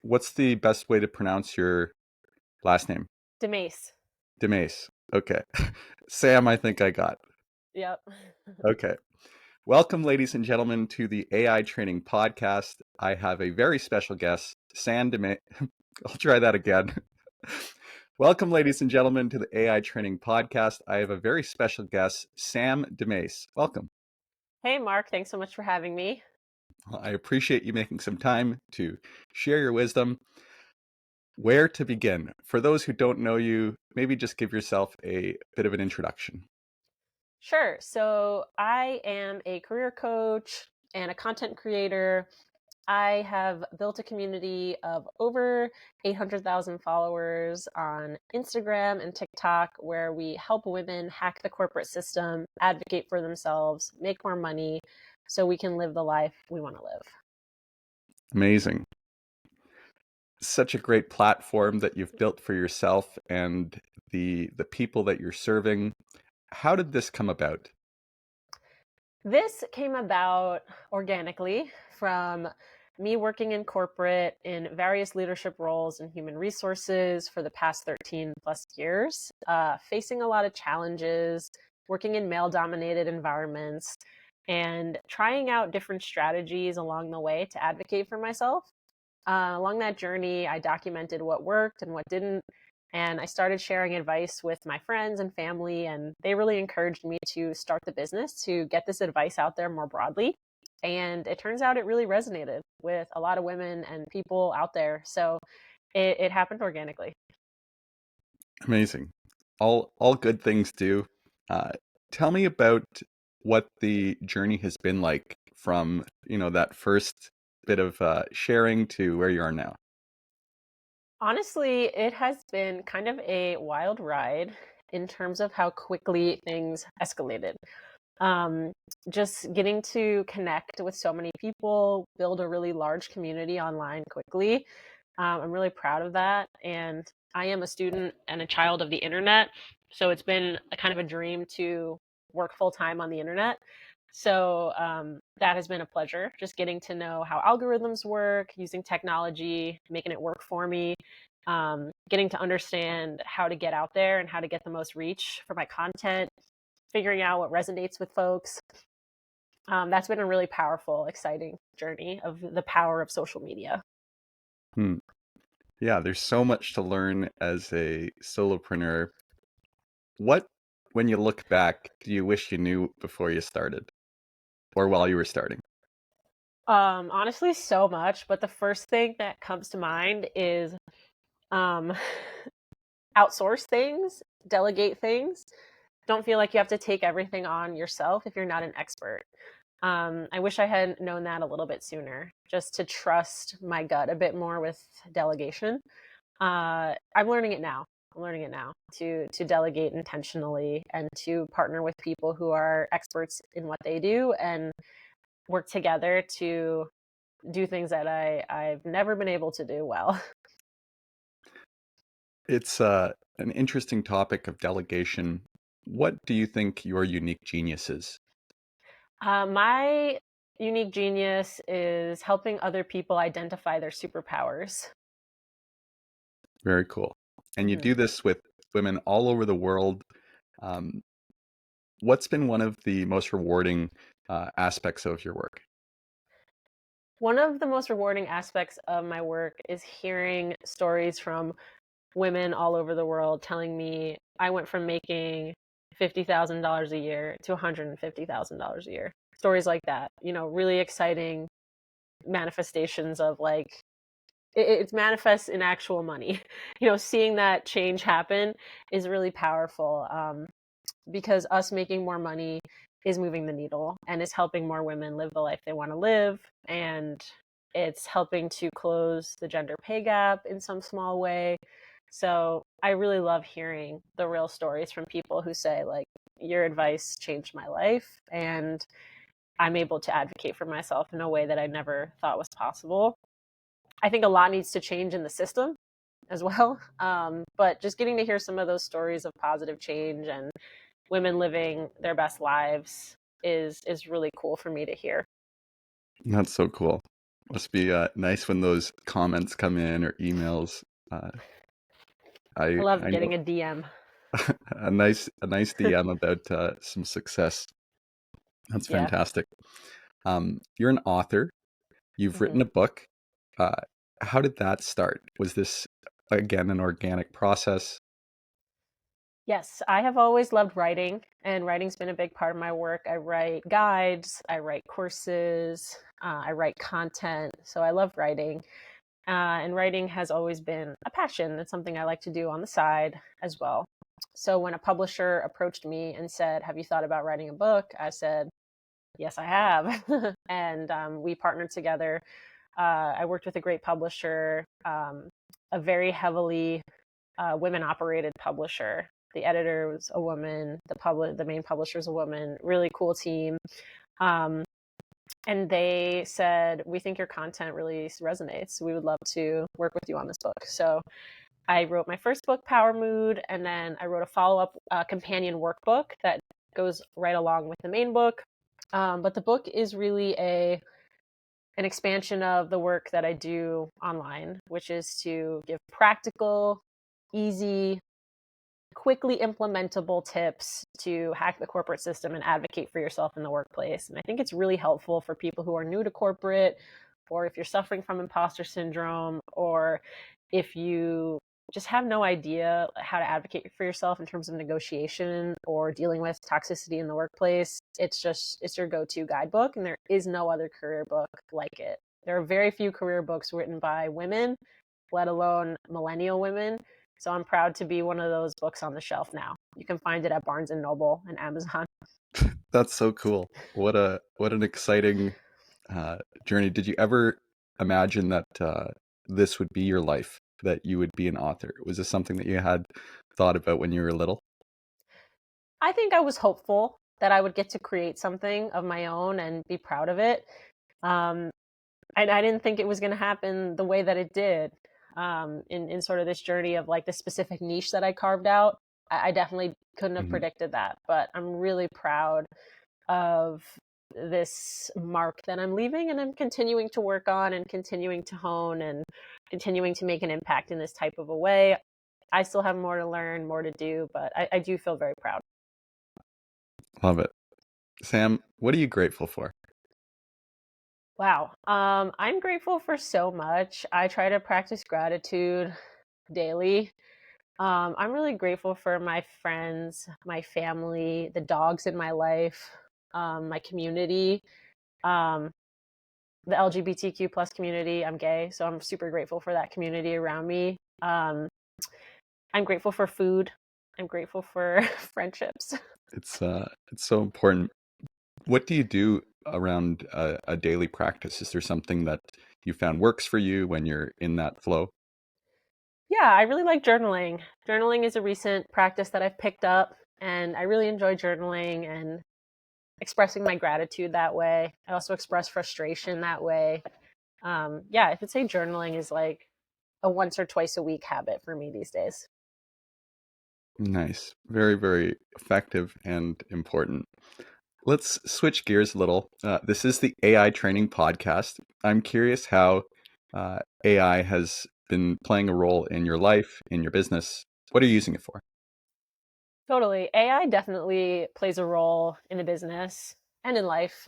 What's the best way to pronounce your last name? DeMase. DeMase. Okay. Sam, I think I got. Yep. Okay. Welcome, ladies and gentlemen, to the AI Training Podcast. I have a very special guest, Sam DeMase. I'll try that again. Welcome, ladies and gentlemen, to the AI Training Podcast. I have a very special guest, Sam DeMase. Welcome. Hey, Mark. Thanks so much for having me. I appreciate you making some time to share your wisdom. Where to begin? For those who don't know you, maybe just give yourself a bit of an introduction. Sure. So, I am a career coach and a content creator. I have built a community of over 800,000 followers on Instagram and TikTok where we help women hack the corporate system, advocate for themselves, make more money so we can live the life we want to live. Amazing. Such a great platform that you've built for yourself and the people that you're serving. How did this come about? This came about organically from me working in corporate in various leadership roles in human resources for the past 13 plus years, facing a lot of challenges, working in male dominated environments, and trying out different strategies along the way to advocate for myself. Along that journey, I documented what worked and what didn't. And I started sharing advice with my friends and family, and they really encouraged me to start the business to get this advice out there more broadly. And it turns out it really resonated with a lot of women and people out there. So it happened organically. Amazing. All good things do. Uh, Tell me about what the journey has been like from, that first bit of sharing to where you are now. Honestly, it has been kind of a wild ride in terms of how quickly things escalated. Um, just getting to connect with so many people, build a really large community online quickly. I'm really proud of that. And I am a student and a child of the internet. So it's been a kind of a dream to work full time on the internet. So that has been a pleasure, just getting to know how algorithms work, using technology, making it work for me, getting to understand how to get out there and how to get the most reach for my content, figuring out what resonates with folks. That's been a really powerful, exciting journey of the power of social media. Hmm. Yeah, there's so much to learn as a solopreneur. What, when you look back, do you wish you knew before you started or while you were starting? Honestly, so much, but the first thing that comes to mind is um, outsource things, delegate things. Don't feel like you have to take everything on yourself if you're not an expert. I wish I had known that a little bit sooner, just to trust my gut a bit more with delegation. I'm learning it now. I'm learning it now to delegate intentionally and to partner with people who are experts in what they do and work together to do things that I've never been able to do well. It's an interesting topic of delegation. What do you think your unique genius is? My unique genius is helping other people identify their superpowers. Very cool. And you Mhm. do this with women all over the world. Um, what's been one of the most rewarding aspects of your work? One of the most rewarding aspects of my work is hearing stories from women all over the world telling me I went from making $50,000 a year to $150,000 a year. Stories like that, really exciting manifestations of like it's manifests in actual money. Seeing that change happen is really powerful because us making more money is moving the needle and is helping more women live the life they want to live. And it's helping to close the gender pay gap in some small way. So I really love hearing the real stories from people who say, like, your advice changed my life. And I'm able to advocate for myself in a way that I never thought was possible. I think a lot needs to change in the system as well. But just getting to hear some of those stories of positive change and women living their best lives is really cool for me to hear. That's so cool. Must be nice when those comments come in or emails. Uh, I I love I know getting a DM. a nice DM about some success. That's Yeah. fantastic. You're an author. You've hmm written a book. Uh, how did that start? Was this again an organic process? Yes, I have always loved writing, and writing's been a big part of my work. I write guides, I write courses, I write content. So I love writing. And writing has always been a passion. It's something I like to do on the side as well. So when a publisher approached me and said, "Have you thought about writing a book?" I said, "Yes, I have." And we partnered together. I worked with a great publisher, a very heavily women operated publisher. The editor was a woman, the main publisher is a woman, really cool team. Um, and they said, "We think your content really resonates. We would love to work with you on this book." So I wrote my first book, Power Mood, and then I wrote a follow-up companion workbook that goes right along with the main book. But the book is really an expansion of the work that I do online, which is to give practical, easy, quickly implementable tips to hack the corporate system and advocate for yourself in the workplace. And I think it's really helpful for people who are new to corporate, or if you're suffering from imposter syndrome, or if you just have no idea how to advocate for yourself in terms of negotiation or dealing with toxicity in the workplace. It's your go-to guidebook, and there is no other career book like it. There are very few career books written by women, let alone millennial women. So I'm proud to be one of those books on the shelf now. You can find it at Barnes and Noble and Amazon. That's so cool. What an exciting journey. Did you ever imagine that this would be your life, that you would be an author? Was this something that you had thought about when you were little? I think I was hopeful that I would get to create something of my own and be proud of it. Um, and I didn't think it was going to happen the way that it did, in sort of this journey of like the specific niche that I carved out. I definitely couldn't have Mhm. predicted that, but I'm really proud of this mark that I'm leaving, and I'm continuing to work on and continuing to hone and continuing to make an impact in this type of a way. I still have more to learn, more to do, but I do feel very proud. Love it. Sam, what are you grateful for? Wow. I'm grateful for so much. I try to practice gratitude daily. I'm really grateful for my friends, my family, the dogs in my life, my community, um, the LGBTQ plus community. I'm gay, so I'm super grateful for that community around me. I'm grateful for food. I'm grateful for friendships. It's so important. What do you do around a daily practice? Is there something that you found works for you when you're in that flow? Yeah, I really like journaling. Journaling is a recent practice that I've picked up, and I really enjoy journaling and expressing my gratitude that way. I also express frustration that way. Yeah, I would say journaling is like a once or twice a week habit for me these days. Nice. Very, very effective and important. Let's switch gears a little. This is the AI training podcast. I'm curious how AI has been playing a role in your life, in your business. What are you using it for? Totally. AI definitely plays a role in the business and in life.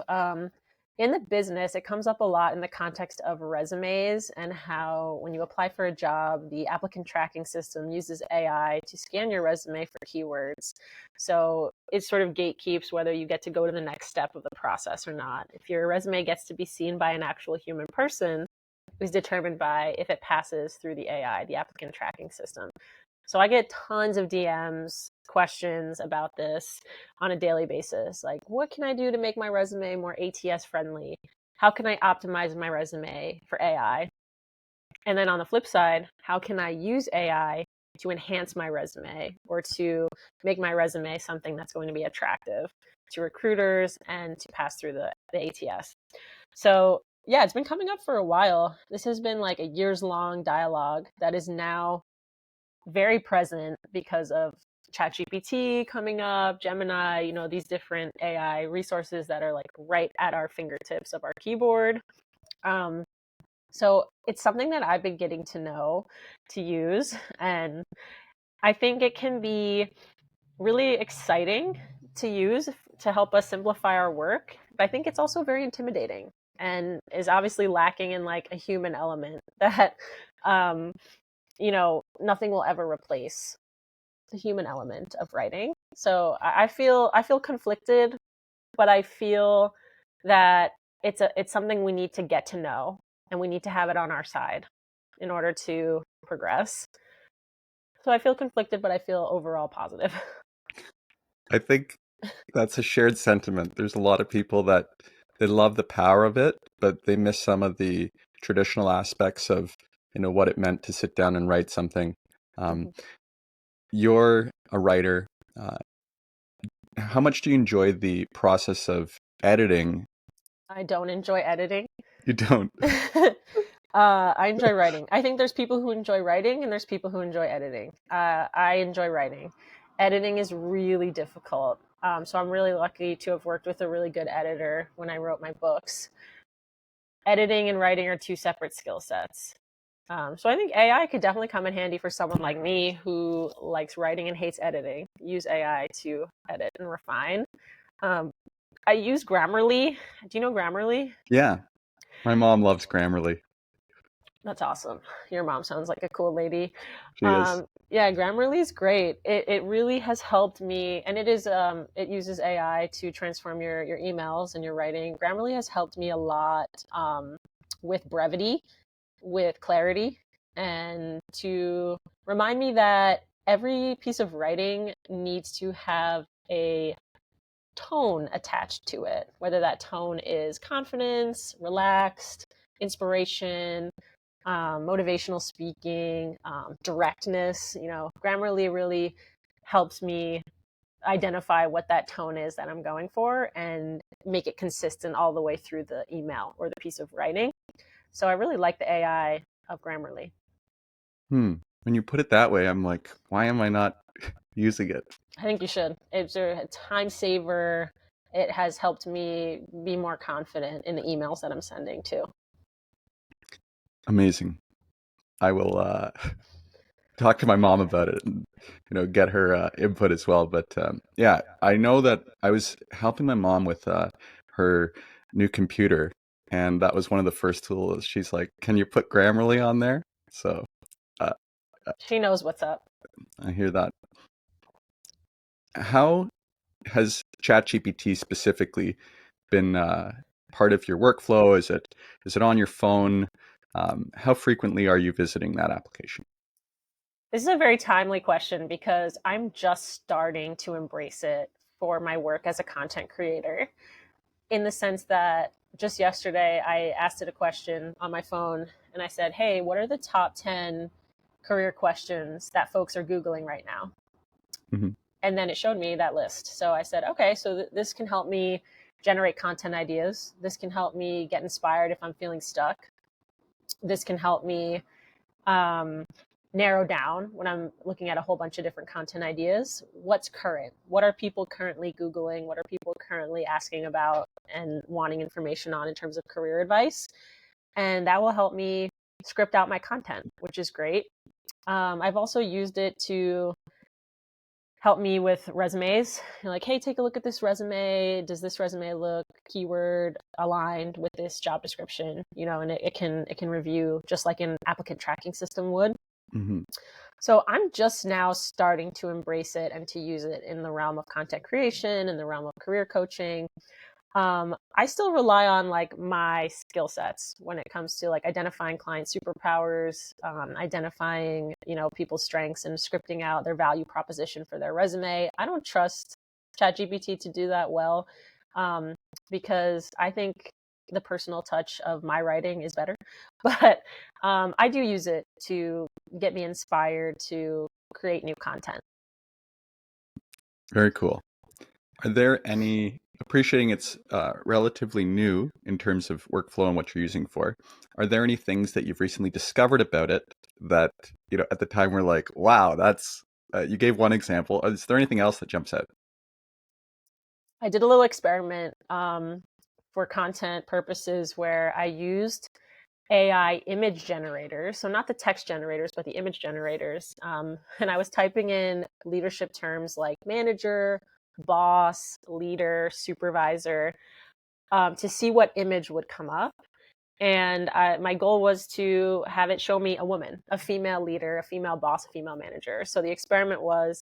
In the business, it comes up a lot in the context of resumes and how, when you apply for a job, the applicant tracking system uses AI to scan your resume for keywords. So it sort of gatekeeps whether you get to go to the next step of the process or not. If your resume gets to be seen by an actual human person, is determined by if it passes through the AI, the applicant tracking system. So I get tons of DMs, questions about this on a daily basis. Like, what can I do to make my resume more ATS friendly? How can I optimize my resume for AI? And then on the flip side, how can I use AI to enhance my resume or to make my resume something that's going to be attractive to recruiters and to pass through the ATS? So, yeah, it's been coming up for a while. This has been like a years long dialogue that is now very present because of ChatGPT coming up, Gemini, these different AI resources that are like right at our fingertips of our keyboard. Um, So it's something that I've been getting to know to use. And I think it can be really exciting to use to help us simplify our work. But I think it's also very intimidating and is obviously lacking in like a human element that, um, nothing will ever replace the human element of writing. So I feel conflicted, but I feel that it's something we need to get to know and we need to have it on our side in order to progress. So I feel conflicted, but I feel overall positive. I think that's a shared sentiment. There's a lot of people that they love the power of it, but they miss some of the traditional aspects of, what it meant to sit down and write something. Um, Mhm. you're a writer. Uh, how much do you enjoy the process of editing? I don't enjoy editing. You don't. I enjoy writing. I think there's people who enjoy writing and there's people who enjoy editing. I enjoy writing. Editing is really difficult. So I'm really lucky to have worked with a really good editor when I wrote my books. Editing and writing are two separate skill sets. So I think AI could definitely come in handy for someone like me who likes writing and hates editing. Use AI to edit and refine. Um, I use Grammarly. Do you know Grammarly? Yeah, my mom loves Grammarly. That's awesome. Your mom sounds like a cool lady. She is. Yeah, Grammarly is great. It really has helped me, and it uses AI to transform your emails and your writing. Grammarly has helped me a lot with brevity, with clarity, and to remind me that every piece of writing needs to have a tone attached to it, whether that tone is confidence, relaxed, inspiration, motivational speaking, directness. Grammarly really helps me identify what that tone is that I'm going for and make it consistent all the way through the email or the piece of writing. So I really like the AI of Grammarly. Hmm. When you put it that way, I'm like, why am I not using it? I think you should. It's a time saver. It has helped me be more confident in the emails that I'm sending too. Amazing. I will talk to my mom about it and get her input as well. But yeah, I know that I was helping my mom with her new computer, and that was one of the first tools. She's like, "Can you put Grammarly on there?" So uh, She knows what's up. I hear that. How has ChatGPT specifically been part of your workflow? Is it on your phone? How frequently are you visiting that application? This is a very timely question because I'm just starting to embrace it for my work as a content creator, in the sense that just yesterday I asked it a question on my phone and I said, "Hey, what are the top 10 career questions that folks are Googling right now?" Hmm. And then it showed me that list. So I said, okay, so this can help me generate content ideas. This can help me get inspired if I'm feeling stuck. This can help me um, narrow down when I'm looking at a whole bunch of different content ideas. What's current? What are people currently Googling? What are people currently asking about and wanting information on in terms of career advice? And that will help me script out my content, which is great. I've also used it to help me with resumes. You're like, hey, take a look at this resume. Does this resume look keyword aligned with this job description? And it can review just like an applicant tracking system would. Hmm. So I'm just now starting to embrace it and to use it in the realm of content creation, in the realm of career coaching. I still rely on like my skill sets when it comes to like identifying client superpowers, identifying, people's strengths and scripting out their value proposition for their resume. I don't trust ChatGPT to do that well, um, because I think the personal touch of my writing is better. But I do use it to get me inspired to create new content. Very cool. Are there any, appreciating it's relatively new in terms of workflow and what you're using for, are there any things that you've recently discovered about it that, at the time were like, wow, you gave one example. Is there anything else that jumps out? I did a little experiment for content purposes where I used AI image generators. So not the text generators, but the image generators. And I was typing in leadership terms like manager, boss, leader, supervisor, to see what image would come up. And my goal was to have it show me a woman, a female leader, a female boss, a female manager. So the experiment was,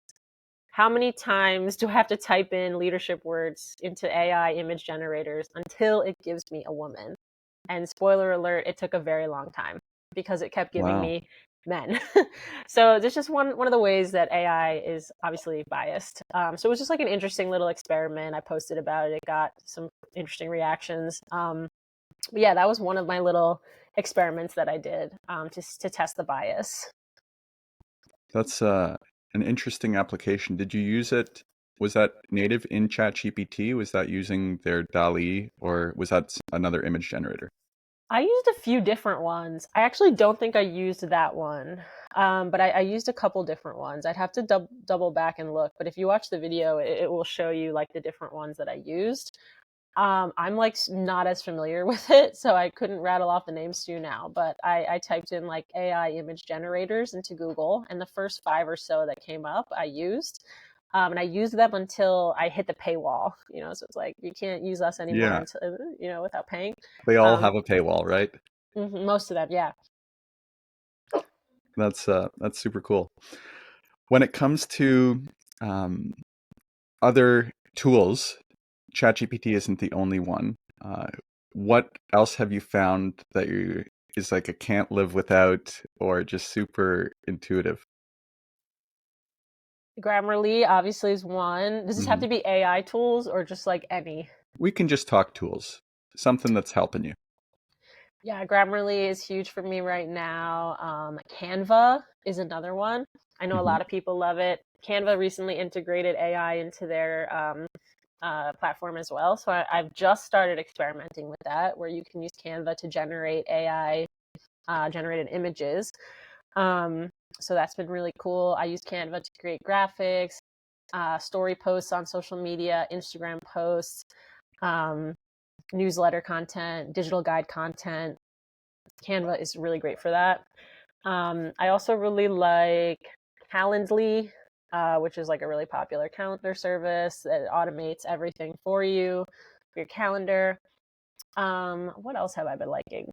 how many times do I have to type in leadership words into AI image generators until it gives me a woman? And spoiler alert, it took a very long time because it kept giving Wow. me men. So there's just one of the ways that AI is obviously biased. So it was just like an interesting little experiment. I posted about it. It got some interesting reactions. But yeah, that was one of my little experiments that I did, just to test the bias. That's an interesting application. Did you use it? Was that native in ChatGPT? Was that using their DALL-E, or was that another image generator? I used a few different ones. I actually don't think I used that one, but I used a couple different ones. I'd have to double back and look. But if you watch the video, it will show you like the different ones that I used. I'm like not as familiar with it, so I couldn't rattle off the names to you now. But I typed in like AI image generators into Google, and the first 5 or so that came up, I used. And I used them until I hit the paywall, so it's like you can't use us anymore Yeah, until, without paying. they all Um, have a paywall, right? Most of them, yeah. That's super cool. When it comes to um, other tools, ChatGPT isn't the only one. What else have you found that you is like a can't live without or just super intuitive? Grammarly obviously is one. Does this have Mhm. to be AI tools or just like any? We can just talk tools, something that's helping you. Yeah, Grammarly is huge for me right now. Canva is another one. I know a Hmm. lot of people love it. Canva recently integrated AI into their platform as well. So I've just started experimenting with that, where you can use Canva to generate AI generated images. Um, so that's been really cool. I use Canva to create graphics, story posts on social media, Instagram posts, um, newsletter content, digital guide content. Canva is really great for that. I also really like Calendly, which is like a really popular calendar service that automates everything for you for your calendar. What else have I been liking?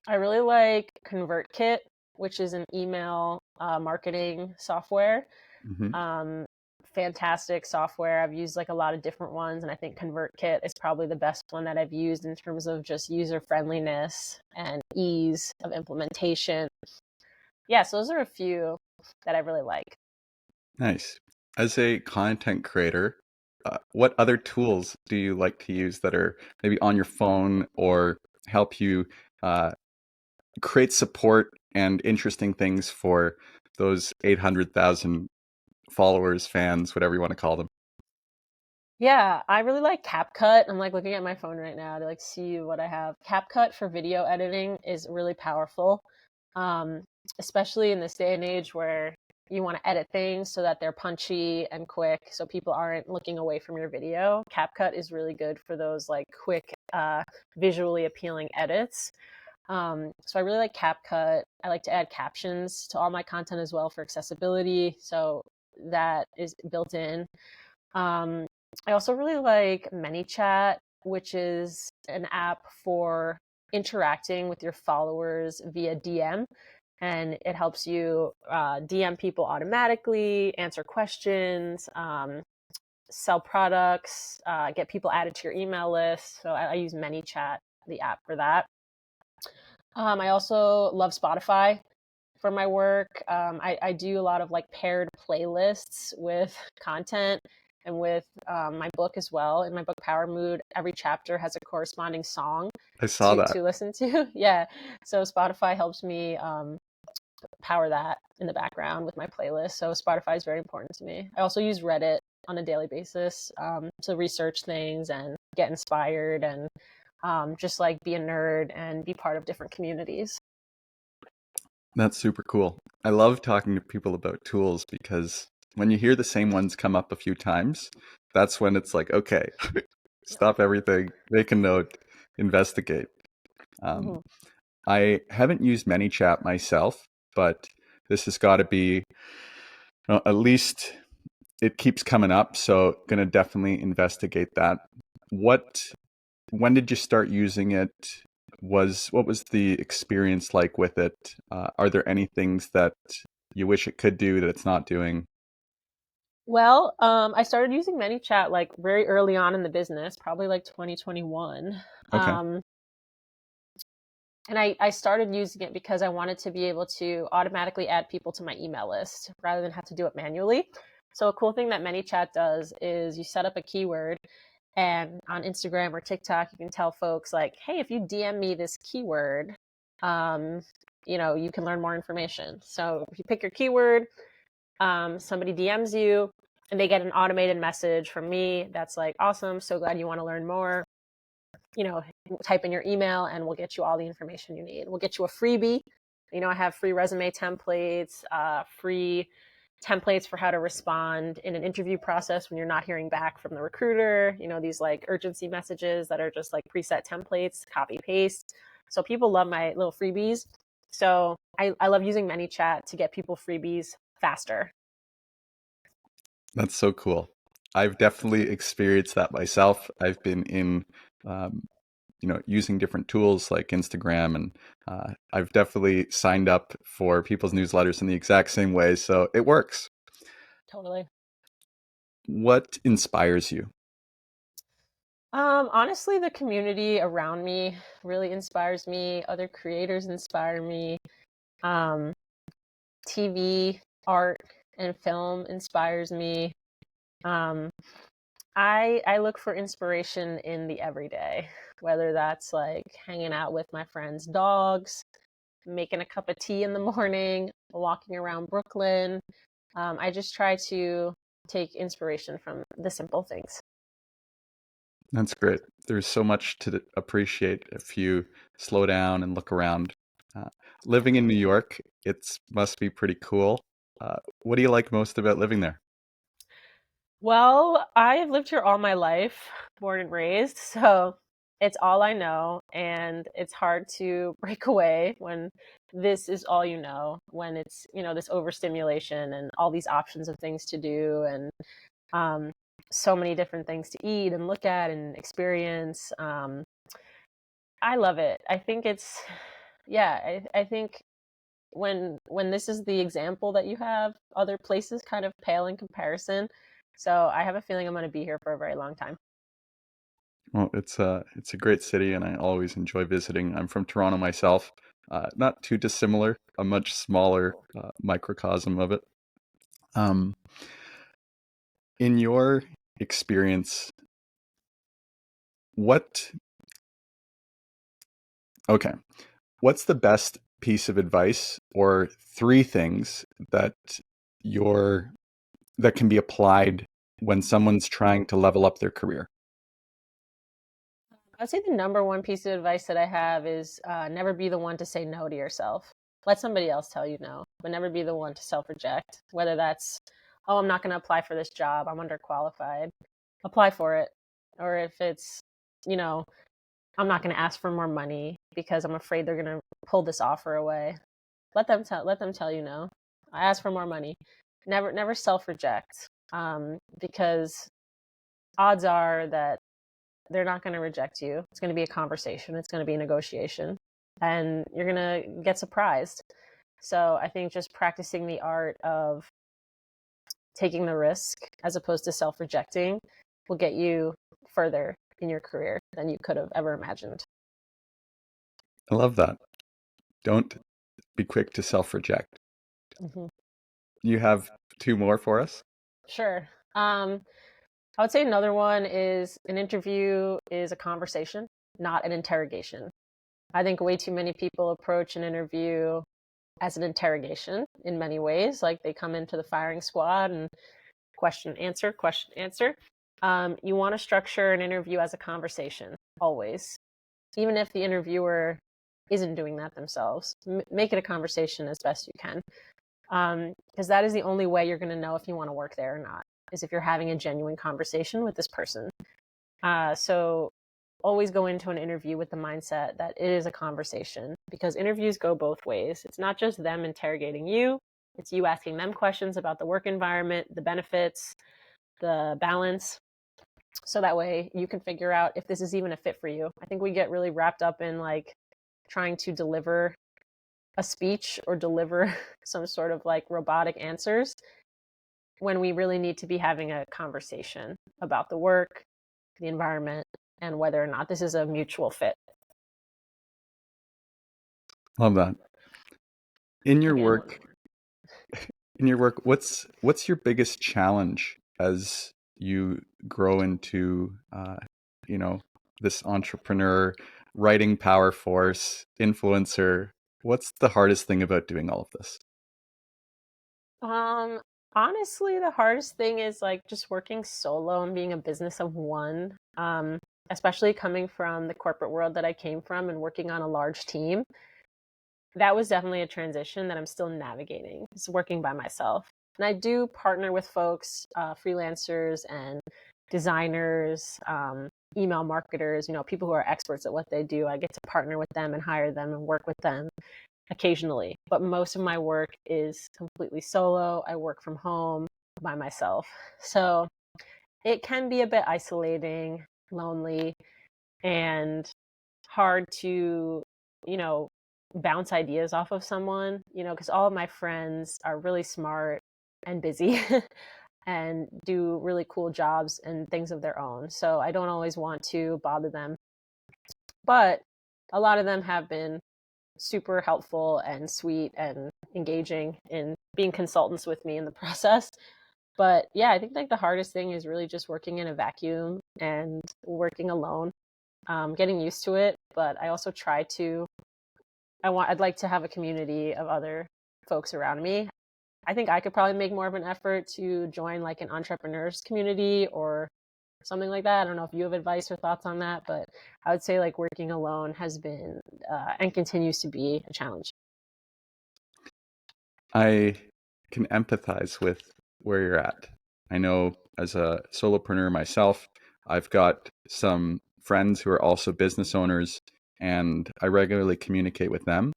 I really like ConvertKit, which is an email marketing software. Hmm. Um, Fantastic software. I've used like a lot of different ones, and I think ConvertKit is probably the best one that I've used in terms of just user friendliness and ease of implementation. Yeah, so those are a few that I really like. Nice. As a content creator, what other tools do you like to use that are maybe on your phone or help you uh, create support and interesting things for those 800,000 followers, fans, whatever you want to call them? Yeah, I really like CapCut. I'm like looking at my phone right now to like see what I have. CapCut for video editing is really powerful, um, especially in this day and age where you want to edit things so that they're punchy and quick, so people aren't looking away from your video. CapCut is really good for those like quick, visually appealing edits. So I really like CapCut. I like to add captions to all my content as well for accessibility, so that is built in. Um, I also really like ManyChat, which is an app for interacting with your followers via DM. And it helps you DM people automatically, answer questions, sell products, get people added to your email list. So I use ManyChat, the app for that. I also love Spotify for my work. I do a lot of like paired playlists with content and with my book as well. In my book Power Mood, every chapter has a corresponding song I saw that. to listen to. Yeah, so Spotify helps me power that in the background with my playlist. So Spotify is very important to me. I also use Reddit on a daily basis to research things and get inspired and just like be a nerd and be part of different communities. That's super cool. I love talking to people about tools because when you hear the same ones come up a few times, that's when it's like, okay, stop everything, make a note, investigate. Um, Mhm. I haven't used ManyChat myself, but this has got to be, at least it keeps coming up. So going to definitely investigate that. When did you start using it? What was the experience like with it? Are there any things that you wish it could do that it's not doing? Well, I started using ManyChat like very early on in the business, probably like 2021. Okay. Um, and I started using it because I wanted to be able to automatically add people to my email list rather than have to do it manually. So a cool thing that ManyChat does is you set up a keyword, and on Instagram or TikTok, you can tell folks like, hey, if you DM me this keyword, um, you can learn more information. So if you pick your keyword, somebody DMs you and they get an automated message from me that's like, awesome, so glad you want to learn more. Type in your email and we'll get you all the information you need. We'll get you a freebie. I have free resume templates, free templates for how to respond in an interview process when you're not hearing back from the recruiter. These like urgency messages that are just like preset templates, copy paste. So people love my little freebies. So I love using ManyChat to get people freebies faster. That's so cool. I've definitely experienced that myself. I've been in, um, using different tools like Instagram, and I've definitely signed up for people's newsletters in the exact same way. So it works. Totally. What inspires you? Honestly, the community around me really inspires me. Other creators inspire me. Um, TV, art, and film inspires me. Um, I look for inspiration in the everyday, whether that's like hanging out with my friends' dogs, making a cup of tea in the morning, walking around Brooklyn. I just try to take inspiration from the simple things. That's great. There's so much to appreciate if you slow down and look around. Uh, Living in New York, it must be pretty cool. What do you like most about living there? Well, I have lived here all my life, born and raised, so it's all I know, and it's hard to break away when this is all you know, when it's, this overstimulation and all these options of things to do and um, so many different things to eat and look at and experience. I love it. I think yeah, I think when this is the example that you have, other places kind of pale in comparison. So I have a feeling I'm going to be here for a very long time. Well, it's a great city, and I always enjoy visiting. I'm from Toronto myself, not too dissimilar, a much smaller microcosm of it. Um, in your experience, what okay, what's the best piece of advice or three things that your that can be applied when someone's trying to level up their career? I'd say the number one piece of advice that I have is never be the one to say no to yourself. Let somebody else tell you no, but never be the one to self reject. Whether that's, oh, I'm not going to apply for this job, I'm underqualified, apply for it. Or if it's, you know, I'm not going to ask for more money because I'm afraid they're going to pull this offer away. Let them tell you no. I ask for more money. Never self reject, because odds are that they're not going to reject you. It's going to be a conversation. It's going to be a negotiation, and you're going to get surprised. So I think just practicing the art of taking the risk as opposed to self rejecting will get you further in your career than you could have ever imagined. I love that. Don't be quick to self-reject. Hmm. You have two more for us? Sure. I would say another one is an interview is a conversation, not an interrogation. I think way too many people approach an interview as an interrogation in many ways. Like they come into the firing squad and question, answer, question, answer. You want to structure an interview as a conversation, always. Even if the interviewer isn't doing that themselves, make it a conversation as best you can. Because that is the only way you're going to know if you want to work there or not, is if you're having a genuine conversation with this person. So always go into an interview with the mindset that it is a conversation, because interviews go both ways. It's not just them interrogating you, it's you asking them questions about the work environment, the benefits, the balance. So that way you can figure out if this is even a fit for you. I think we get really wrapped up in like trying to deliver a speech or deliver some sort of like robotic answers when we really need to be having a conversation about the work, the environment, and whether or not this is a mutual fit. Love that. In your Again, work, what's your biggest challenge as you grow into you know, this entrepreneur, writing power force, influencer? What's the hardest thing about doing all of this? um, honestly, the hardest thing is like just working solo and being a business of one. Especially coming from the corporate world that I came from and working on a large team. That was definitely a transition that I'm still navigating. It's working by myself. And I do partner with folks, freelancers and designers, email marketers, people who are experts at what they do. I get to partner with them and hire them and work with them occasionally. But most of my work is completely solo. I work from home by myself. So it can be a bit isolating, lonely, and hard to, you know, bounce ideas off of someone, because all of my friends are really smart and busy and do really cool jobs and things of their own. So I don't always want to bother them. But a lot of them have been super helpful and sweet and engaging in being consultants with me in the process. But yeah, I think like the hardest thing is really just working in a vacuum and working alone, getting used to it. But I also try to I'd like to have a community of other folks around me. I think I could probably make more of an effort to join like an entrepreneurs community or something like that. I don't know if you have advice or thoughts on that, but I would say like working alone has been and continues to be a challenge. I can empathize with where you're at. I know as a solopreneur myself, I've got some friends who are also business owners, and I regularly communicate with them.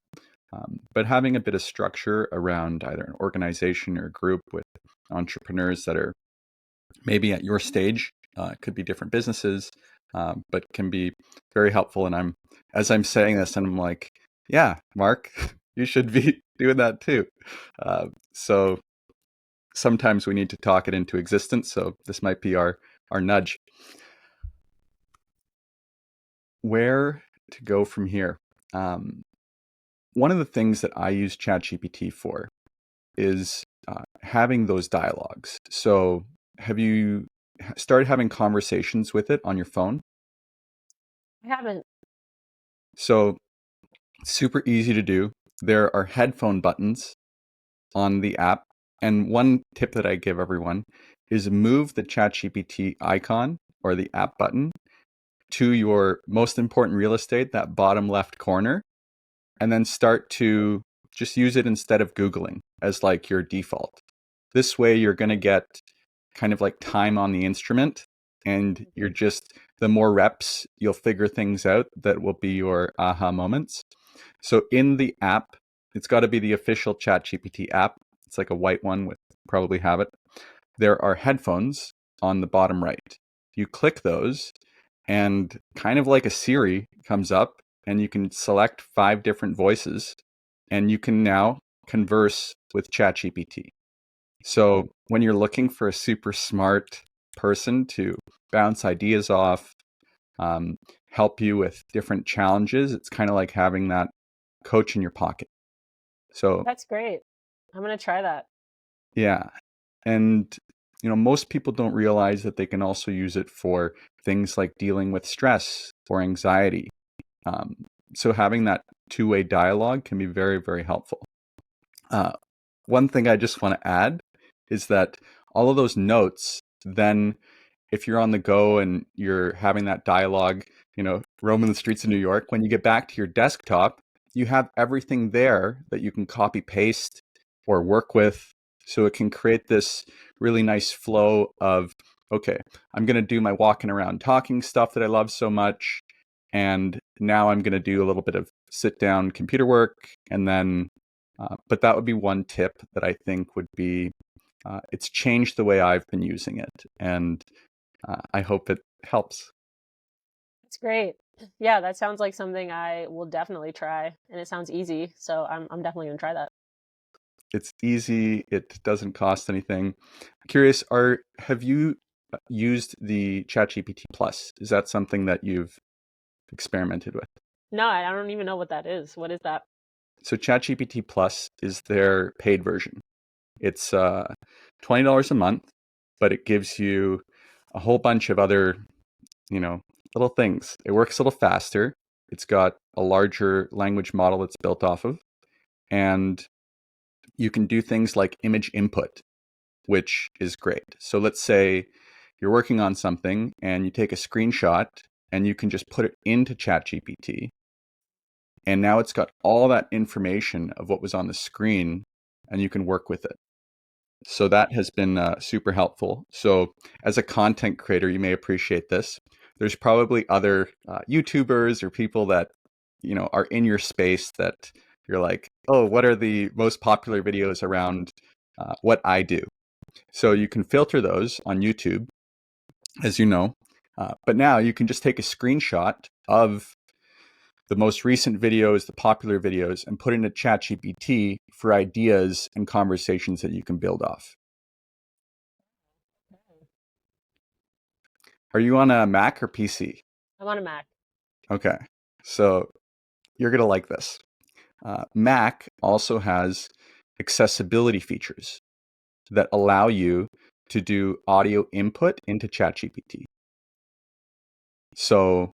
But having a bit of structure around either an organization or a group with entrepreneurs that are maybe at your stage, could be different businesses, but can be very helpful. And as I'm saying this, and I'm like, yeah, Mark, you should be doing that too. So sometimes we need to talk it into existence. So this might be our nudge. Where to go from here? One of the things that I use ChatGPT for is having those dialogues. So have you started having conversations with it on your phone? I haven't. So super easy to do. There are headphone buttons on the app. And one tip that I give everyone is move the ChatGPT icon or the app button to your most important real estate, that bottom left corner, and then start to just use it instead of Googling as like your default. This way you're going to get kind of like time on the instrument, and you're just, the more reps, you'll figure things out that will be your aha moments. So in the app, it's got to be the official ChatGPT app. It's like a white one with, probably have it. There are headphones on the bottom right. You click those, and kind of like a Siri comes up, and you can select 5 different voices, and you can now converse with ChatGPT. So when you're looking for a super smart person to bounce ideas off, um, help you with different challenges, it's kind of like having that coach in your pocket. So That's great. I'm going to try that. yeah, and most people don't realize that they can also use it for things like dealing with stress or anxiety. Um, so having that two-way dialogue can be very, very helpful. One thing I just want to add is that all of those notes, then if you're on the go and you're having that dialogue, roaming the streets of New York, when you get back to your desktop, you have everything there that you can copy paste or work with. So it can create this really nice flow of, okay, I'm going to do my walking around talking stuff that I love so much. And now I'm going to do a little bit of sit down computer work. And then, but that would be one tip that I think would be, it's changed the way I've been using it. And I hope it helps. It's great. Yeah, that sounds like something I will definitely try, and it sounds easy. So I'm definitely gonna try that. It's easy. It doesn't cost anything. Curious, have you used the ChatGPT Plus? Is that something that you've experimented with? No, I don't even know what that is. What is that? So ChatGPT Plus is their paid version. It's $20 a month, but it gives you a whole bunch of other, little things. It works a little faster. It's got a larger language model it's built off of, and you can do things like image input, which is great. So let's say you're working on something and you take a screenshot and you can just put it into ChatGPT. And now it's got all that information of what was on the screen and you can work with it. So that has been super helpful. So as a content creator, you may appreciate this. There's probably other YouTubers or people that, are in your space that you're like, oh, what are the most popular videos around what I do? So you can filter those on YouTube, as you know. But now you can just take a screenshot of the most recent videos, the popular videos, and put it into ChatGPT for ideas and conversations that you can build off. Are you on a Mac or PC? I'm on a Mac. Okay, so you're going to like this. Mac also has accessibility features that allow you to do audio input into ChatGPT. So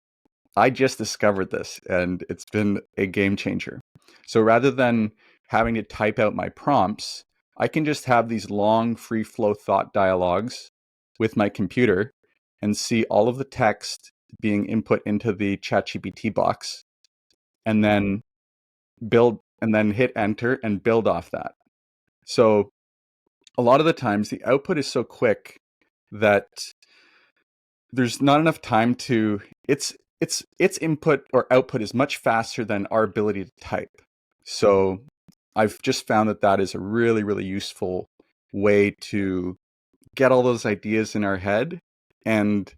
I just discovered this and it's been a game changer. So rather than having to type out my prompts, I can just have these long free flow thought dialogues with my computer and see all of the text being input into the ChatGPT box and then build and then hit enter and build off that. So a lot of the times the output is so quick that there's not enough time to its input or output is much faster than our ability to type. So I've just found that that is a really, really useful way to get all those ideas in our head and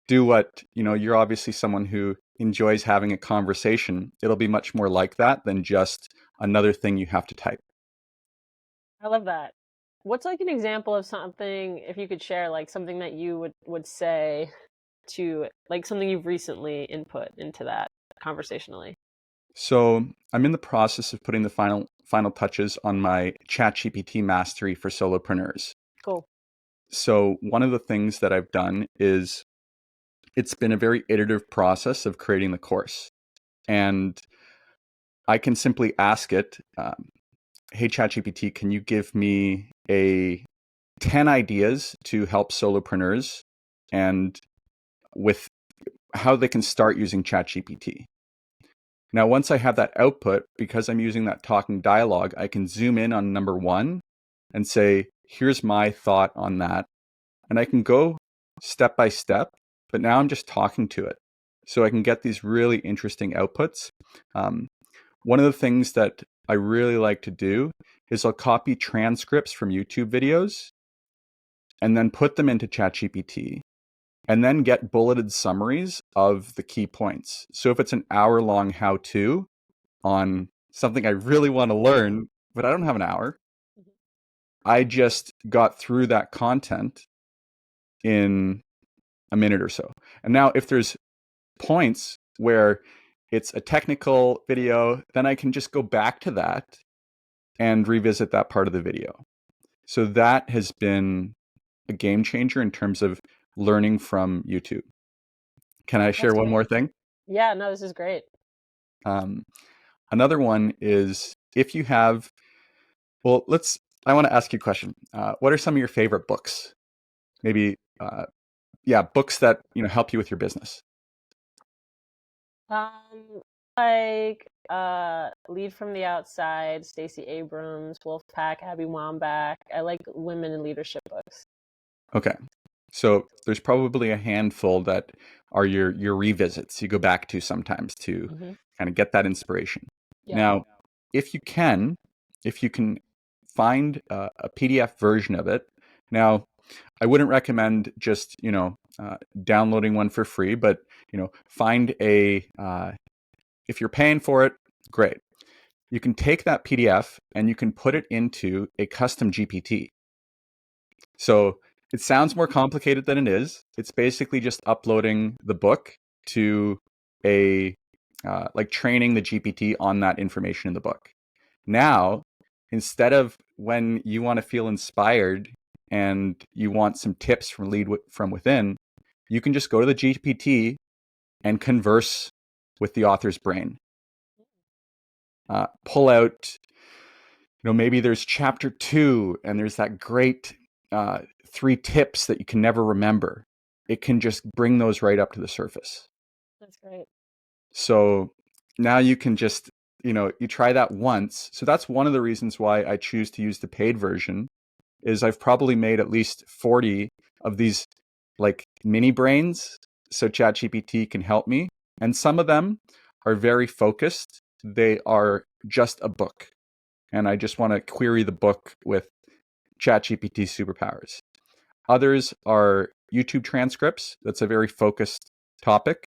do what, you're obviously someone who enjoys having a conversation. It'll be much more like that than just another thing you have to type. I love that. What's like an example of something, if you could share, like something that you would say to like something you've recently input into that conversationally? So I'm in the process of putting the final touches on my ChatGPT mastery for solopreneurs. Cool. So one of the things that I've done is it's been a very iterative process of creating the course. And I can simply ask it, hey, ChatGPT, can you give me 10 ideas to help solopreneurs and with how they can start using ChatGPT? Now, once I have that output, because I'm using that talking dialogue, I can zoom in on number one and say, here's my thought on that. And I can go step by step, but now I'm just talking to it. So I can get these really interesting outputs. One of the things that I really like to do is I'll copy transcripts from YouTube videos and then put them into ChatGPT and then get bulleted summaries of the key points. So if it's an hour-long how-to on something I really want to learn, but I don't have an hour, I just got through that content in a minute or so. And now if there's points where it's a technical video, then I can just go back to that and revisit that part of the video. So that has been a game changer in terms of learning from YouTube. Can I share That's one great. more thing? Yeah, no, this is great. Um, Another one is if you have, well, I want to ask you a question. What are some of your favorite books? Maybe, books that, help you with your business. Um, like Lead from the Outside, Stacey Abrams, Wolfpack, Abby Wambach. I like women in leadership books. Okay. So there's probably a handful that are your revisits you go back to sometimes to Hmm. kind of get that inspiration. Yeah. Now, if you can find a PDF version of it. Now, I wouldn't recommend just downloading one for free, but find if you're paying for it, great. You can take that PDF and you can put it into a custom GPT. So it sounds more complicated than it is. It's basically just uploading the book to a like training the GPT on that information in the book. Now, instead of when you want to feel inspired and you want some tips from from within, you can just go to the GPT and converse with the author's brain. Pull out, maybe there's chapter 2 and there's that great 3 tips that you can never remember. It can just bring those right up to the surface. That's great. So now you can just, you try that once. So that's one of the reasons why I choose to use the paid version is I've probably made at least 40 of these like mini brains so ChatGPT can help me. And some of them are very focused. They are just a book. And I just want to query the book with ChatGPT superpowers. Others are YouTube transcripts. That's a very focused topic.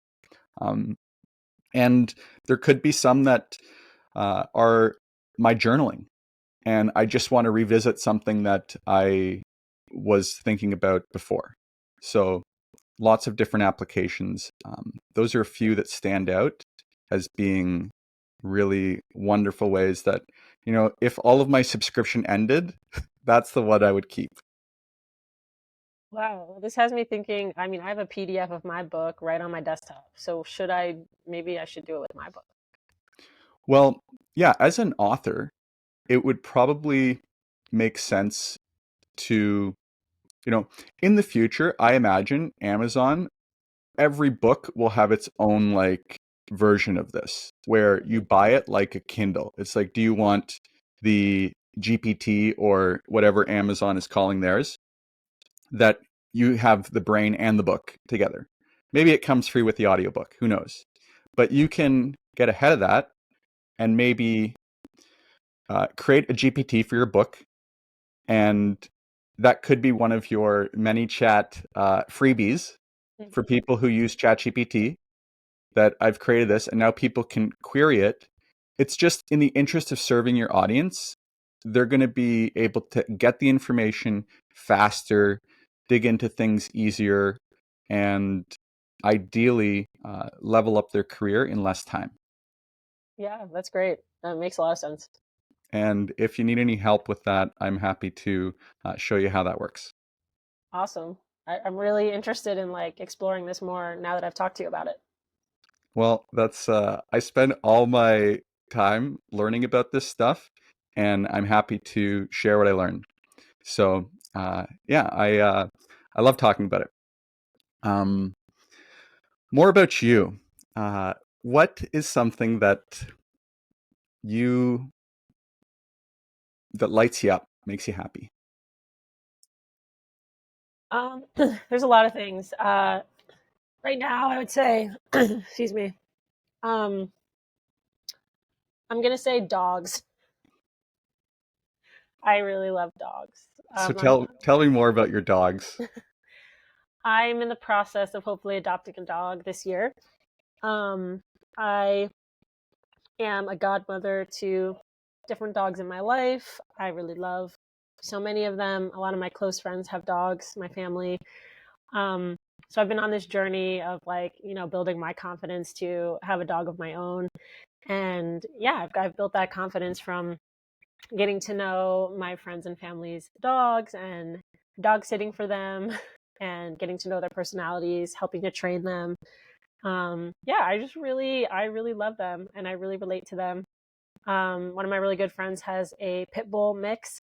And there could be some that are my journaling. And I just want to revisit something that I was thinking about before. So lots of different applications. Those are a few that stand out as being really wonderful ways that, if all of my subscription ended, that's the one I would keep. Wow. Well, this has me thinking. I mean, I have a PDF of my book right on my desktop. So maybe I should do it with my book. Well, yeah, as an author, it would probably make sense to, in the future, I imagine Amazon, every book will have its own like version of this where you Mhm. buy it like a Kindle. It's like, do you want the GPT or whatever Amazon is calling theirs that you have the brain and the book together? Maybe it comes free with the audiobook, who knows? But you can get ahead of that and maybe create a GPT for your book, and that could be one of your many chat freebies for Mhm. people who use ChatGPT, that I've created this and now people can query it. It's just in the interest of serving your audience. They're going to be able to get the information faster, dig into things easier, and ideally level up their career in less time. Yeah, that's great. That makes a lot of sense. And if you need any help with that, I'm happy to show you how that works. Awesome. I'm really interested in like exploring this more now that I've talked to you about it. Well, that's I spend all my time learning about this stuff, and I'm happy to share what I learn. So yeah, I love talking about it. Um, More about you. What is something you that lights you up, makes you happy? There's a lot of things. Right now, I would say, excuse me. Um, I'm gonna say dogs. I really love dogs. So I'm tell me more about your dogs. I'm in the process of hopefully adopting a dog this year. Um, I am a godmother to different dogs in my life. I really love so many of them. A lot of my close friends have dogs, my family. Um, so I've been on this journey of like, building my confidence to have a dog of my own. And yeah, I've built that confidence from getting to know my friends and family's dogs and dog sitting for them and getting to know their personalities, helping to train them. Yeah, I really love them and I really relate to them. One of my really good friends has a pit bull mix,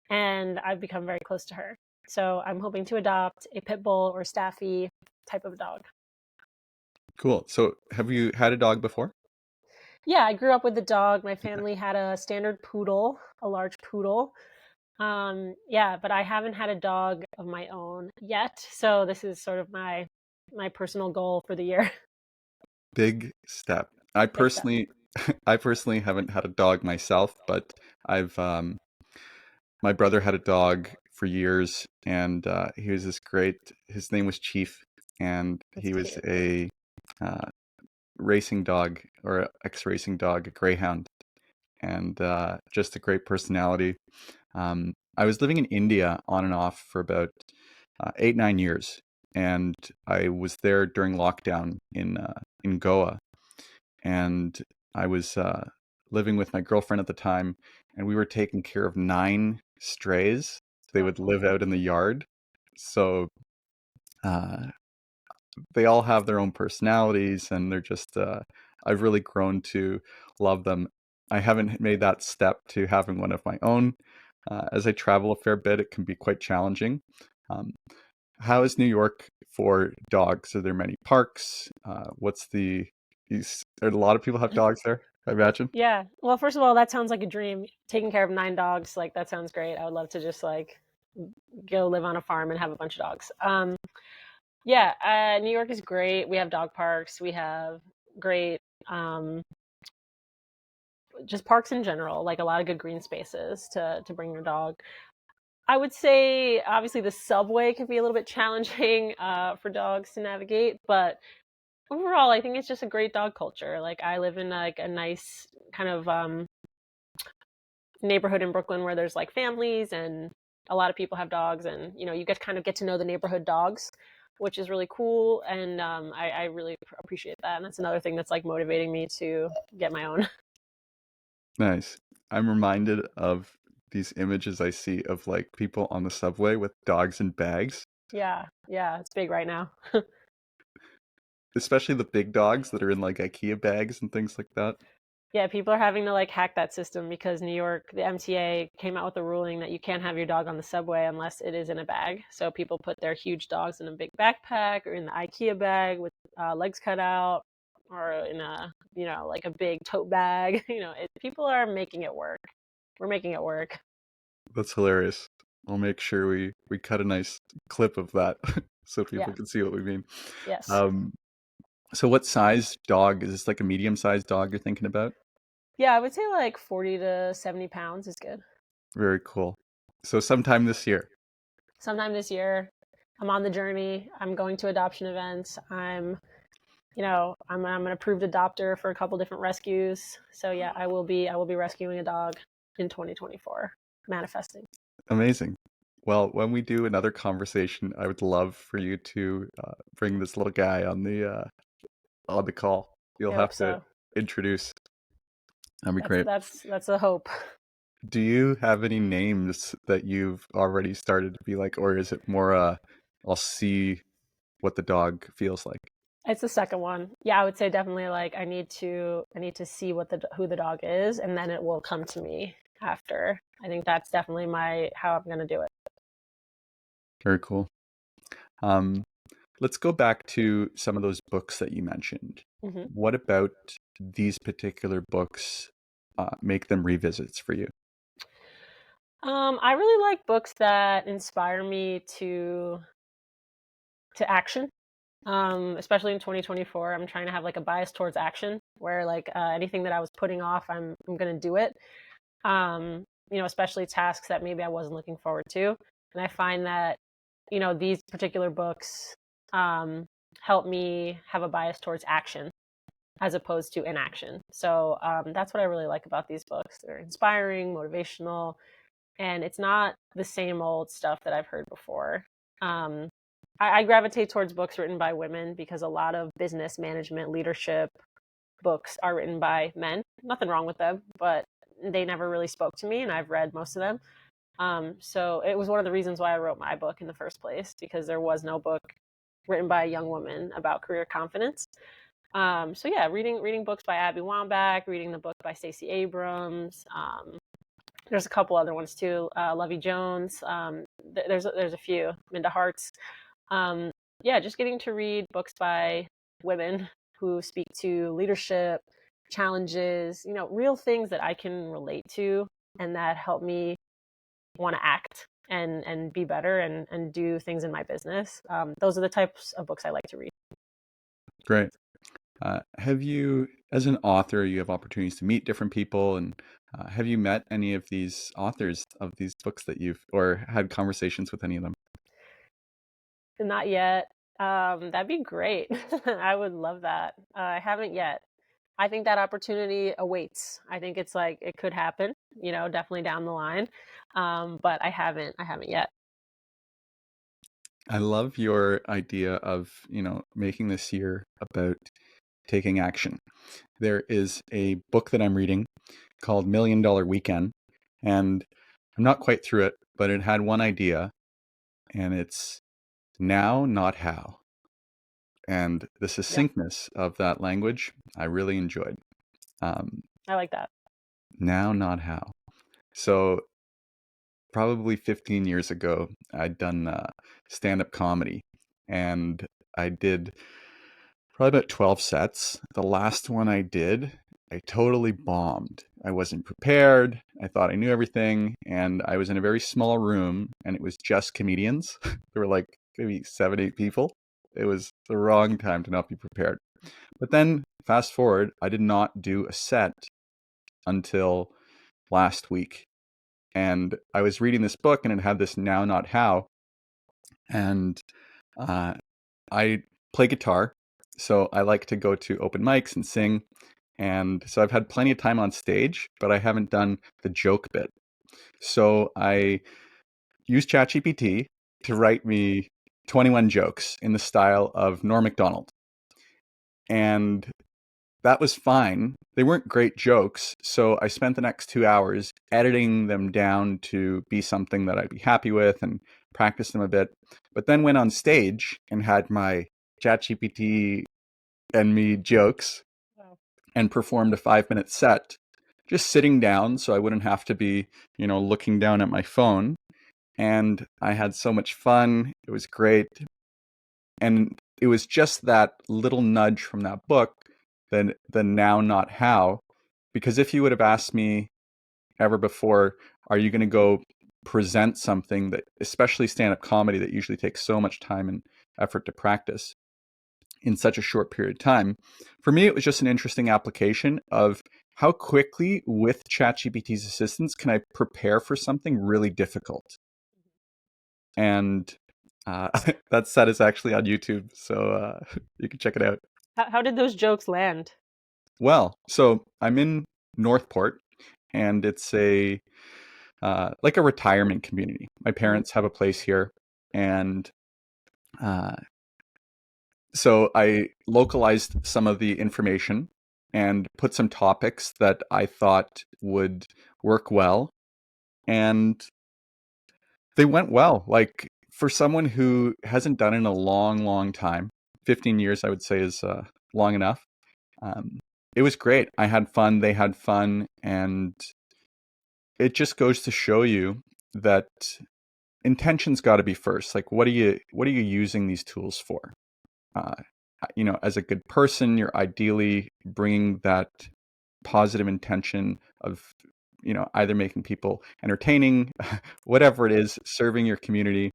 and I've become very close to her. So I'm hoping to adopt a pit bull or staffy type of dog. Cool. So have you had a dog before? Yeah, I grew up with a dog. My family had a standard poodle, a large poodle. Yeah, but I haven't had a dog of my own yet. So this is sort of my my personal goal for the year. Big step. I Big step. personally, I personally haven't had a dog myself, but I've my brother had a dog for years, and he was this great. His name was Chief, and That's he was cute. a uh, racing dog or ex-racing dog, a greyhound, and just a great personality. I was living in India on and off for about 8, 9 years, and I was there during lockdown in Goa, and I was living with my girlfriend at the time, and we were taking care of 9 strays. They would Oh, live out in the yard, so uh, they all have their own personalities, and they're just. I've really grown to love them. I haven't made that step to having one of my own. As I travel a fair bit, it can be quite challenging. Um, how is New York for dogs? Are there many parks? What's the? A lot of people have dogs there, I imagine. yeah. Well, first of all, that sounds like a dream. Taking care of 9 dogs, like that sounds great. I would love to just like go live on a farm and have a bunch of dogs. Yeah, New York is great. We have dog parks. We have great um, just parks in general, like a lot of good green spaces to bring your dog. I would say obviously the subway can be a little bit challenging for dogs to navigate, but overall, I think it's just a great dog culture. Like I live in like a nice kind of neighborhood in Brooklyn where there's like families and a lot of people have dogs, and you get kind of get to know the neighborhood dogs, which is really cool. And I really appreciate that, and that's another thing that's like motivating me to get my own. Nice. I'm reminded of these images I see of like people on the subway with dogs in bags, Yeah, yeah, it's big right now. especially the big dogs that are in like IKEA bags and things like that. Yeah, people are having to like hack that system because New York, the MTA came out with a ruling that you can't have your dog on the subway unless it is in a bag. So people put their huge dogs in a big backpack or in the IKEA bag with legs cut out, or in a like a big tote bag. People are making it work. We're making it work. That's hilarious. I'll make sure we cut a nice clip of that so people Yeah. can see what we mean. Yes. Um, so what size dog is this? Like a medium-sized dog you're thinking about? Yeah, I would say like 40 to 70 pounds is good. Very cool. So sometime this year. Sometime this year, I'm on the journey. I'm going to adoption events. I'm an approved adopter for a couple different rescues. So yeah, I will be rescuing a dog in 2024, manifesting. Amazing. Well, when we do another conversation, I would love for you to bring this little guy on the call. You'll I hope have to so. introduce. That'd be That's great. that's that's a hope. Do you have any names that you've already started to be like, or is it more I'll see what the dog feels like? It's the second one. Yeah, I would say definitely like I need to see who the dog is, and then it will come to me after. I think that's definitely my how I'm gonna do it. Very cool. Um, let's go back to some of those books that you mentioned. hmm What about these particular books make them revisits for you? I really like books that inspire me to action. Especially in 2024, I'm trying to have like a bias towards action, where like anything that I was putting off, I'm gonna do it. Especially tasks that maybe I wasn't looking forward to, and I find that these particular books um, help me have a bias towards action as opposed to inaction. So that's what I really like about these books. They're inspiring, motivational, and it's not the same old stuff that I've heard before. Um, I gravitate towards books written by women because a lot of business management, leadership books are written by men. Nothing wrong with them, but they never really spoke to me, and I've read most of them. So it was one of the reasons why I wrote my book in the first place, because there was no book written by a young woman about career confidence. So yeah, reading books by Abby Wambach, reading the book by Stacey Abrams. There's a couple other ones too. Lovey Jones. There's a few. Minda Harts. Um, yeah, just getting to read books by women who speak to leadership, challenges, real things that I can relate to and that help me want to act and be better and do things in my business. Those are the types of books I like to read. Great. Have you, as an author, you have opportunities to meet different people, and have you met any of these authors of these books that you've, or had conversations with any of them? Not yet. That'd be great. I would love that. I haven't yet. I think that opportunity awaits. I think it's like it could happen, definitely down the line. But I haven't yet. I love your idea of, making this year about taking action. There is a book that I'm reading called Million Dollar Weekend, and I'm not quite through it, but it had one idea, and it's now, not how. And the Yeah, succinctness of that language, I really enjoyed. Um, I like that. Now, not how. So, probably 15 years ago, I'd done stand-up comedy, and I did probably about 12 sets. The last one I did, I totally bombed. I wasn't prepared. I thought I knew everything, and I was in a very small room, and it was just comedians. There were like maybe 7, 8 people. It was the wrong time to not be prepared. But then, fast forward, I did not do a set until last week. And I was reading this book, and it had this now, not how. And uh, I play guitar, so I like to go to open mics and sing. And so I've had plenty of time on stage, but I haven't done the joke bit. So I used ChatGPT to write me 21 jokes in the style of Norm Macdonald. And that was fine. They weren't great jokes, so I spent the next 2 hours editing them down to be something that I'd be happy with and practice them a bit. But then went on stage and had my ChatGPT and me jokes Wow. and performed a 5-minute set, just sitting down so I wouldn't have to be, looking down at my phone. And I had so much fun. It was great. And it was just that little nudge from that book, the now, not how. Because if you would have asked me ever before, are you going to go present something that, especially stand-up comedy, that usually takes so much time and effort to practice in such a short period of time, for me, it was just an interesting application of how quickly, with ChatGPT's assistance, can I prepare for something really difficult. And that set is actually on YouTube, so you can check it out. How did those jokes land? Well, so I'm in Northport, and it's a like a retirement community. My Mhm. parents have a place here, and uh, so I localized some of the information and put some topics that I thought would work well, and they went well. Like, for someone who hasn't done it in a long, long time, 15 years I would say is long enough. Um, it was great. I had fun. They had fun, and it just goes to show you that intention's got to be first. Like, what are you using these tools for? Uh, as a good person, you're ideally bringing that positive intention of, either making people entertaining, whatever it is, serving your community,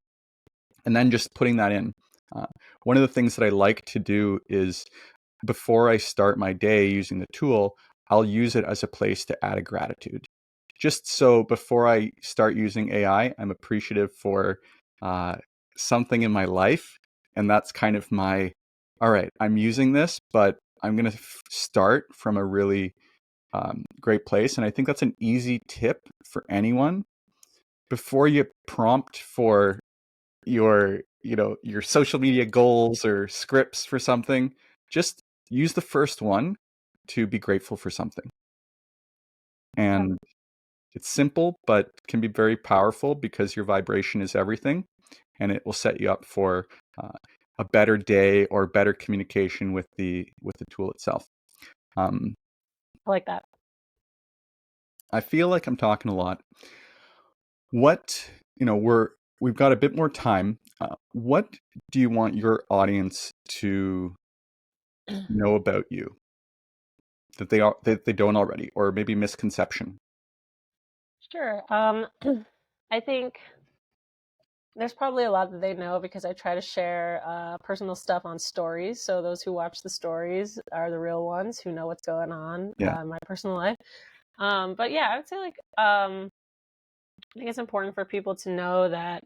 and then just putting that in. Uh, One of the things that I like to do is, before I start my day using the tool, I'll use it as a place to add a gratitude. Just so before I start using AI, I'm appreciative for uh, something in my life. And that's kind of my, all right, I'm using this, but I'm going to start from a really great place. And I think that's an easy tip for anyone. Before you prompt for your social media goals or scripts for something, just use the first one to be grateful for something. Yeah, And it's simple, but can be very powerful because your vibration is everything, and it will set you up for uh, a better day or better communication with the tool itself. Um, I like that. I feel like I'm talking a lot. What we've got a bit more time. What do you want your audience to know about you that they don't already, or maybe misconception? Sure. I think There's probably a lot that they know because I try to share personal stuff on stories. So those who watch the stories are the real ones who know what's going on Yeah. in my personal life. But yeah, I would say like I think it's important for people to know that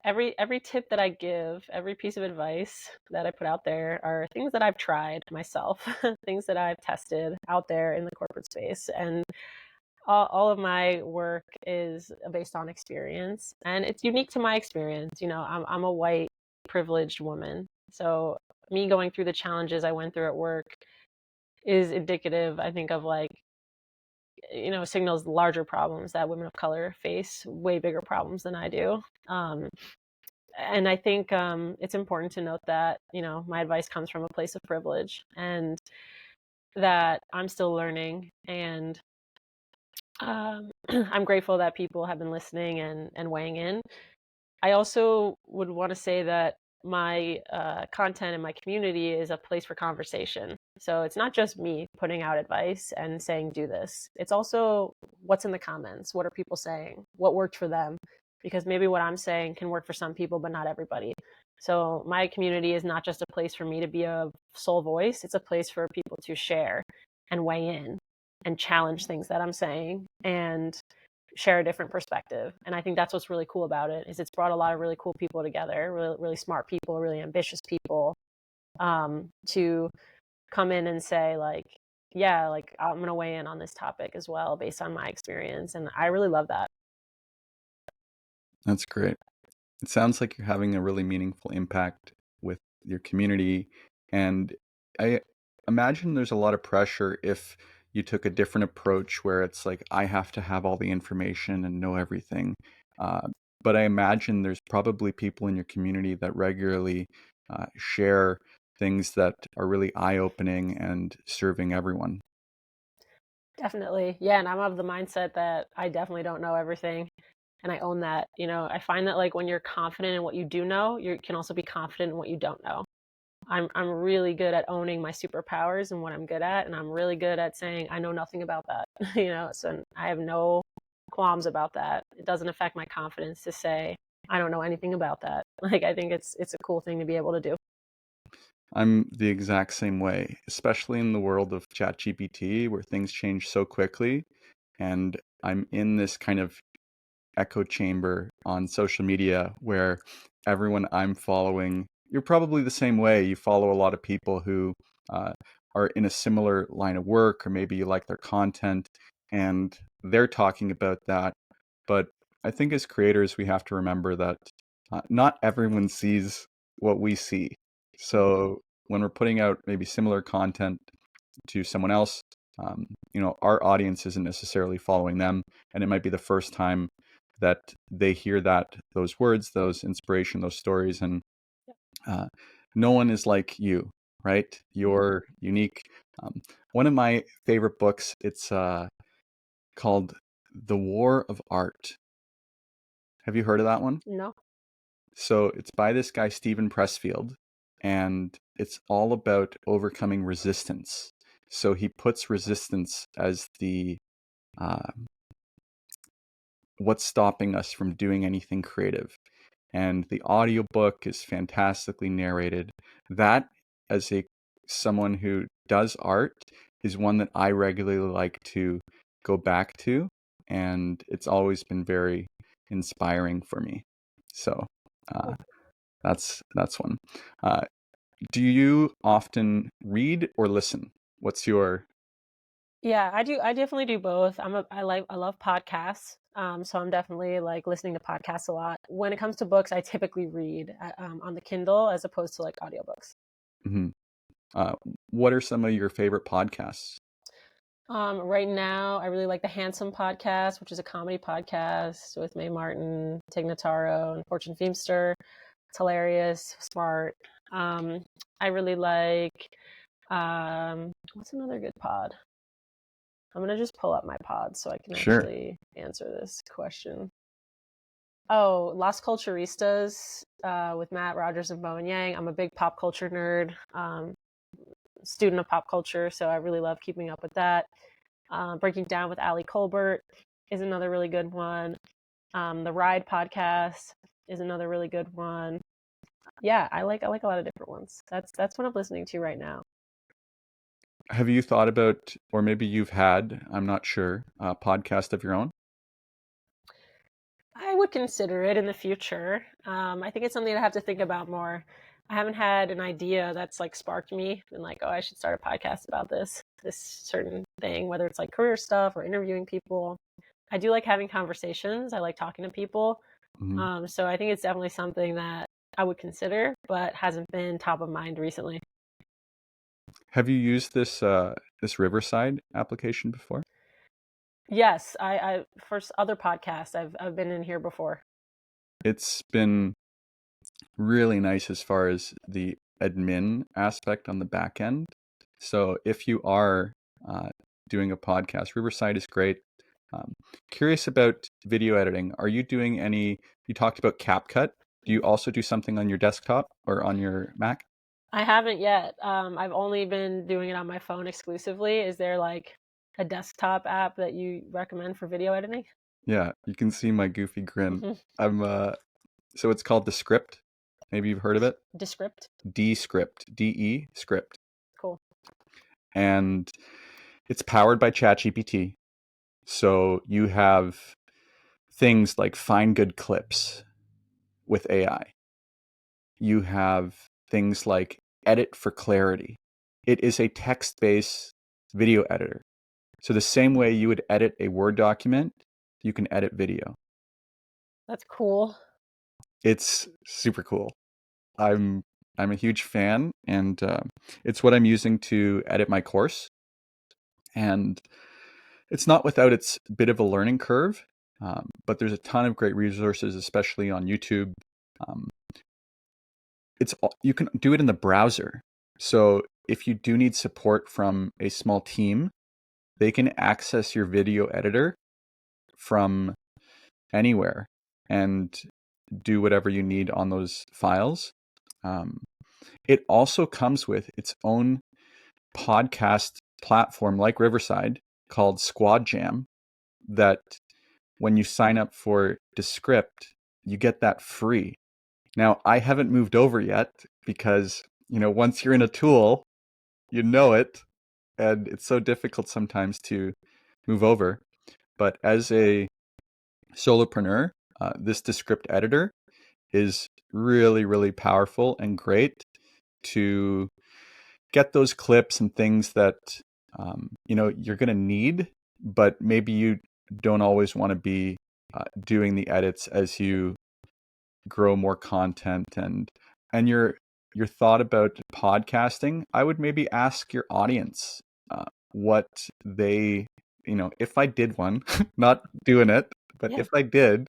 every tip that I give, every piece of advice that I put out there are things that I've tried myself, things that I've tested out there in the corporate space, and all of my work is based on experience, and it's unique to my experience. You know, I'm a white privileged woman, so me going through the challenges I went through at work is indicative, I think, of like, you know, signals larger problems that women of color face, way bigger problems than I do. Um, and I think it's important to note that, you know, my advice comes from a place of privilege and that I'm still learning. And I'm grateful that people have been listening and weighing in. I also would want to say that my content and my community is a place for conversation. So it's not just me putting out advice and saying, do this. It's also what's in the comments. What are people saying? What worked for them? Because maybe what I'm saying can work for some people, but not everybody. So my community is not just a place for me to be a sole voice. It's a place for people to share and weigh in and challenge things that I'm saying and share a different perspective. And I think that's what's really cool about it is it's brought a lot of really cool people together, really, really smart people, really ambitious people, to come in and say like, yeah, like I'm going to weigh in on this topic as well based on my experience. And I really love that. That's great. It sounds like you're having a really meaningful impact with your community. And I imagine there's a lot of pressure if you took a different approach where it's like, I have to have all the information and know everything. Uh, but I imagine there's probably people in your community that regularly share things that are really eye opening and serving everyone. Definitely. Yeah. And I'm of the mindset that I definitely don't know everything. And I own that. You know, I find that like when you're confident in what you do know, you can also be confident in what you don't know. I'm really good at owning my superpowers and what I'm good at, and I'm really good at saying I know nothing about that. You know, so I have no qualms about that. It doesn't affect my confidence to say I don't know anything about that. Like I think it's a cool thing to be able to do. I'm the exact same way, especially in the world of ChatGPT where things change so quickly. And I'm in this kind of echo chamber on social media where everyone I'm following, you're probably the same way. You follow a lot of people who uh, are in a similar line of work, or maybe you like their content and they're talking about that. But I think as creators, we have to remember that not everyone sees what we see. So when we're putting out maybe similar content to someone else, our audience isn't necessarily following them, and it might be the first time that they hear those words, those inspiration, those stories, and uh, no one is like you, right? You're unique. One of my favorite books, it's called The War of Art. Have you heard of that one? No. So it's by this guy, Stephen Pressfield, and it's all about overcoming resistance. So he puts resistance as the uh, what's stopping us from doing anything creative. And the audiobook is fantastically narrated. That, as a someone who does art, is one that I regularly like to go back to, and it's always been very inspiring for me. So uh, that's one. Uh, do you often read or listen? What's your Yeah, I do. I definitely do both. I love podcasts. So I'm definitely like listening to podcasts a lot. When it comes to books, I typically read on the Kindle as opposed to like audiobooks. mhm. uh, what are some of your favorite podcasts? Right now, I really like the Handsome podcast, which is a comedy podcast with Mae Martin, Tig Notaro, and Fortune Feimster. It's hilarious, smart. Um, I really like what's another good pod? I'm gonna just pull up my pod so I can Sure. actually answer this question. Oh, Las Culturistas with Matt Rogers and Bowen Yang. I'm a big pop culture nerd, student of pop culture, so I really love keeping up with that. Breaking Down with Ali Colbert is another really good one. The Ride podcast is another really good one. Yeah, I like a lot of different ones. That's what I'm listening to right now. Have you thought about, or maybe you've had, I'm not sure, a podcast of your own? I would consider it in the future. I think it's something I have to think about more. I haven't had an idea that's like sparked me and like, oh, I should start a podcast about this certain thing, whether it's like career stuff or interviewing people. I do like having conversations. I like talking to people. Mhm. So I think it's definitely something that I would consider, but hasn't been top of mind recently. Have you used this Riverside application before? Yes, I for other podcasts, I've been in here before. It's been really nice as far as the admin aspect on the back end. So if you are uh, doing a podcast, Riverside is great. Um, Curious about video editing. Are you doing any? You talked about CapCut. Do you also do something on your desktop or on your Mac? I haven't yet. I've only been doing it on my phone exclusively. Is there like a desktop app that you recommend for video editing? Yeah, you can see my goofy grin. Hmm. I'm so it's called Descript. Maybe you've heard of it. Descript? Descript, DE script, Cool. and it's powered by ChatGPT. So you have things like find good clips with AI. You have things like edit for clarity. It is a text-based video editor. So the same way you would edit a Word document, you can edit video. That's cool. It's super cool. I'm I'm a huge fan, and it's what I'm using to edit my course. And it's not without its bit of a learning curve, but there's a ton of great resources, especially on YouTube. Um, you can do it in the browser. So if you do need support from a small team, they can access your video editor from anywhere and do whatever you need on those files. Um, it also comes with its own podcast platform like Riverside called Squad Jam that when you sign up for Descript, you get that free. Now, I haven't moved over yet because, once you're in a tool, you know it, and it's so difficult sometimes to move over. But as a solopreneur, this Descript editor is really, really powerful and great to get those clips and things that you're going to need, but maybe you don't always want to be doing the edits as you grow more content and your thought about podcasting. I would maybe ask your audience what they, if I did one, not doing it, but Yeah. if I did,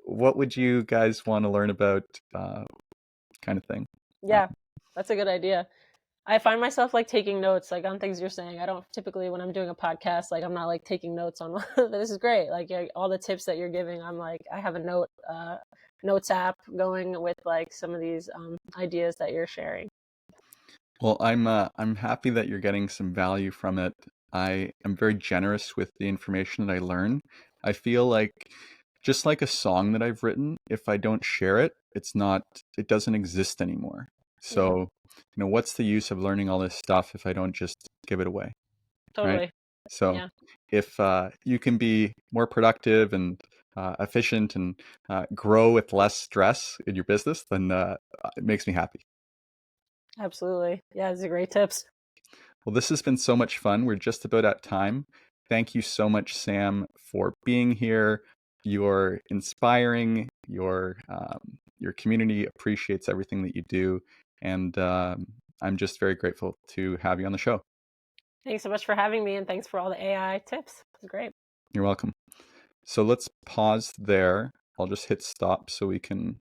what would you guys want to learn about, kind of thing. Yeah, that's a good idea. I find myself like taking notes like on things you're saying. I don't typically when I'm doing a podcast like I'm not like taking notes on this is great. Like all the tips that you're giving, I'm like I have a notes app going with like some of these ideas that you're sharing. Well, I'm happy that you're getting some value from it. I am very generous with the information that I learn. I feel like just like a song that I've written, if I don't share it, it doesn't exist anymore. Hmm. So, what's the use of learning all this stuff if I don't just give it away, right? Totally. So, Yeah, if you can be more productive and efficient and grow with less stress in your business, then it makes me happy. absolutely. Yeah, these are great tips. Well, this has been so much fun. We're just about at time. Thank you so much, Sam, for being here. You're inspiring. Your community appreciates everything that you do, and I'm just very grateful to have you on the show. Thanks so much for having me and thanks for all the AI tips. It's great. You're welcome. So let's pause there. I'll just hit stop so we can